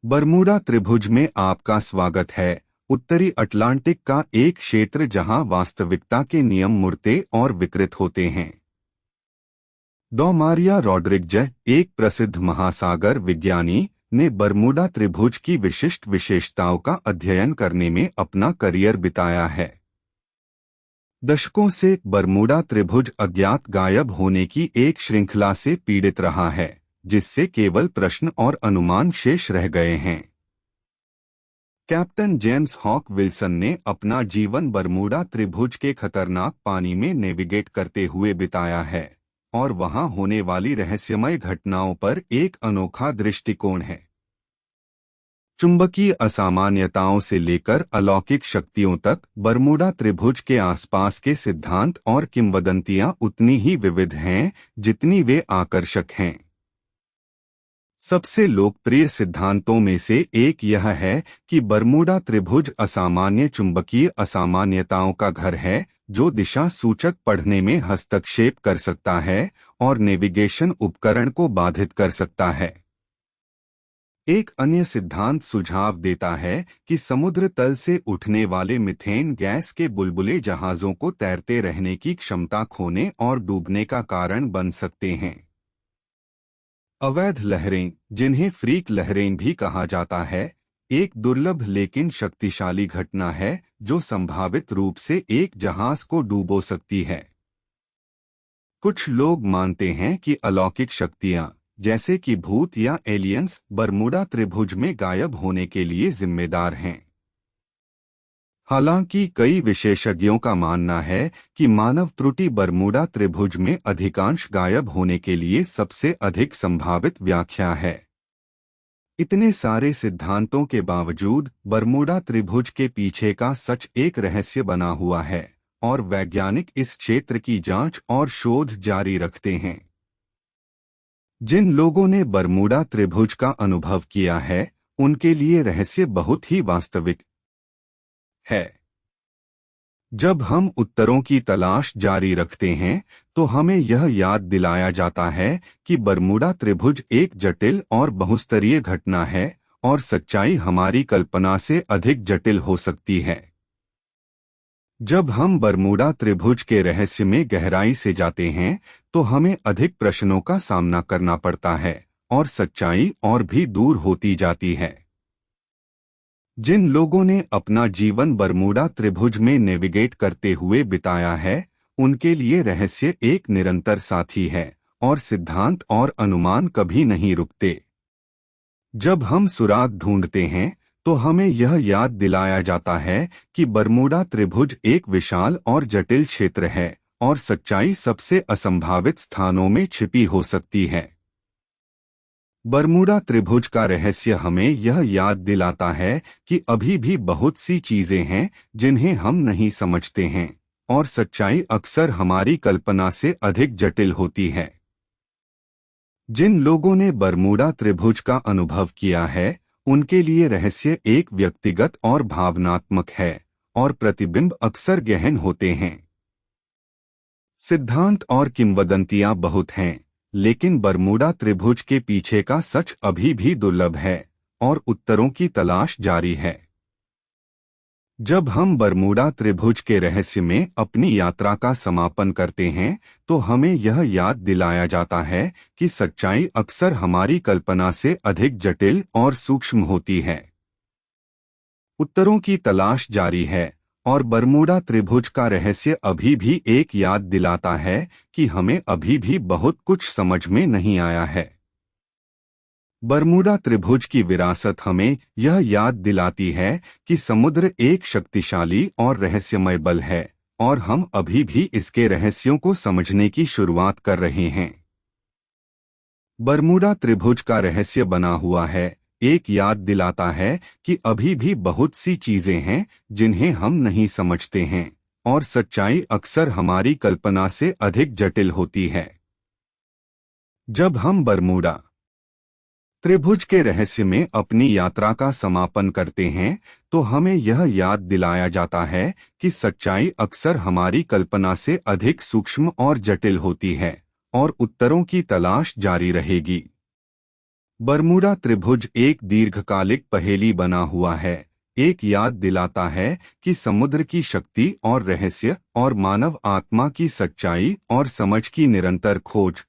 Bermuda त्रिभुज में आपका स्वागत है। उत्तरी अटलांटिक का एक क्षेत्र जहां वास्तविकता के नियम मुड़ते और विकृत होते हैं। डॉ मारिया रॉड्रिग्ज़, एक प्रसिद्ध महासागर विज्ञानी, ने बरमूडा त्रिभुज की विशिष्ट विशेषताओं का अध्ययन करने में अपना करियर बिताया है। दशकों से बरमूडा त्रिभुज अज्ञात गायब होने की एक श्रृंखला से पीड़ित रहा है, जिससे केवल प्रश्न और अनुमान शेष रह गए हैं। कैप्टन जेम्स हॉक विल्सन ने अपना जीवन बरमूडा त्रिभुज के खतरनाक पानी में नेविगेट करते हुए बिताया है, और वहां होने वाली रहस्यमय घटनाओं पर एक अनोखा दृष्टिकोण है। चुंबकीय असामान्यताओं से लेकर अलौकिक शक्तियों तक बरमूडा त्रिभुज के आसपास के सिद्धांत और किंवदंतियां उतनी ही विविध हैं जितनी वे आकर्षक हैं। सबसे लोकप्रिय सिद्धांतों में से एक यह है कि बरमूडा त्रिभुज असामान्य चुंबकीय असामान्यताओं का घर है, जो दिशा सूचक पढ़ने में हस्तक्षेप कर सकता है और नेविगेशन उपकरण को बाधित कर सकता है। एक अन्य सिद्धांत सुझाव देता है कि समुद्र तल से उठने वाले मीथेन गैस के बुलबुले जहाजों को तैरते रहने की क्षमता खोने और डूबने का कारण बन सकते हैं। अवैध लहरें, जिन्हें फ्रीक लहरें भी कहा जाता है, एक दुर्लभ लेकिन शक्तिशाली घटना है जो संभावित रूप से एक जहाज को डुबो सकती है। कुछ लोग मानते हैं कि अलौकिक शक्तियां, जैसे कि भूत या एलियंस, बरमूडा त्रिभुज में गायब होने के लिए जिम्मेदार हैं। हालांकि कई विशेषज्ञों का मानना है कि मानव त्रुटि बरमूडा त्रिभुज में अधिकांश गायब होने के लिए सबसे अधिक संभावित व्याख्या है। इतने सारे सिद्धांतों के बावजूद बरमूडा त्रिभुज के पीछे का सच एक रहस्य बना हुआ है, और वैज्ञानिक इस क्षेत्र की जांच और शोध जारी रखते हैं। जिन लोगों ने बरमूडा त्रिभुज का अनुभव किया है, उनके लिए रहस्य बहुत ही वास्तविक है। जब हम उत्तरों की तलाश जारी रखते हैं, तो हमें यह याद दिलाया जाता है कि बरमूडा त्रिभुज एक जटिल और बहुस्तरीय घटना है, और सच्चाई हमारी कल्पना से अधिक जटिल हो सकती है। जब हम बरमूडा त्रिभुज के रहस्य में गहराई से जाते हैं, तो हमें अधिक प्रश्नों का सामना करना पड़ता है, और सच्चाई और भी दूर होती जाती है। जिन लोगों ने अपना जीवन बरमूडा त्रिभुज में नेविगेट करते हुए बिताया है, उनके लिए रहस्य एक निरंतर साथी है, और सिद्धांत और अनुमान कभी नहीं रुकते। जब हम सुराग ढूंढते हैं, तो हमें यह याद दिलाया जाता है कि बरमूडा त्रिभुज एक विशाल और जटिल क्षेत्र है, और सच्चाई सबसे असंभावित स्थानों में छिपी हो सकती है। बरमूडा त्रिभुज का रहस्य हमें यह याद दिलाता है कि अभी भी बहुत सी चीजें हैं जिन्हें हम नहीं समझते हैं, और सच्चाई अक्सर हमारी कल्पना से अधिक जटिल होती है। जिन लोगों ने बरमूडा त्रिभुज का अनुभव किया है, उनके लिए रहस्य एक व्यक्तिगत और भावनात्मक है, और प्रतिबिंब अक्सर गहन होते हैं। सिद्धांत और किंवदंतियां बहुत हैं, लेकिन बरमूडा त्रिभुज के पीछे का सच अभी भी दुर्लभ है, और उत्तरों की तलाश जारी है। जब हम बरमूडा त्रिभुज के रहस्य में अपनी यात्रा का समापन करते हैं, तो हमें यह याद दिलाया जाता है कि सच्चाई अक्सर हमारी कल्पना से अधिक जटिल और सूक्ष्म होती है। उत्तरों की तलाश जारी है, और बरमूडा त्रिभुज का रहस्य अभी भी एक याद दिलाता है कि हमें अभी भी बहुत कुछ समझ में नहीं आया है। बरमूडा त्रिभुज की विरासत हमें यह याद दिलाती है कि समुद्र एक शक्तिशाली और रहस्यमय बल है, और हम अभी भी इसके रहस्यों को समझने की शुरुआत कर रहे हैं। बरमूडा त्रिभुज का रहस्य बना हुआ है, एक याद दिलाता है कि अभी भी बहुत सी चीजें हैं जिन्हें हम नहीं समझते हैं, और सच्चाई अक्सर हमारी कल्पना से अधिक जटिल होती है। जब हम बरमूडा त्रिभुज के रहस्य में अपनी यात्रा का समापन करते हैं, तो हमें यह याद दिलाया जाता है कि सच्चाई अक्सर हमारी कल्पना से अधिक सूक्ष्म और जटिल होती है, और उत्तरों की तलाश जारी रहेगी। बरमूडा त्रिभुज एक दीर्घकालिक पहेली बना हुआ है, एक याद दिलाता है कि समुद्र की शक्ति और रहस्य और मानव आत्मा की सच्चाई और समझ की निरंतर खोज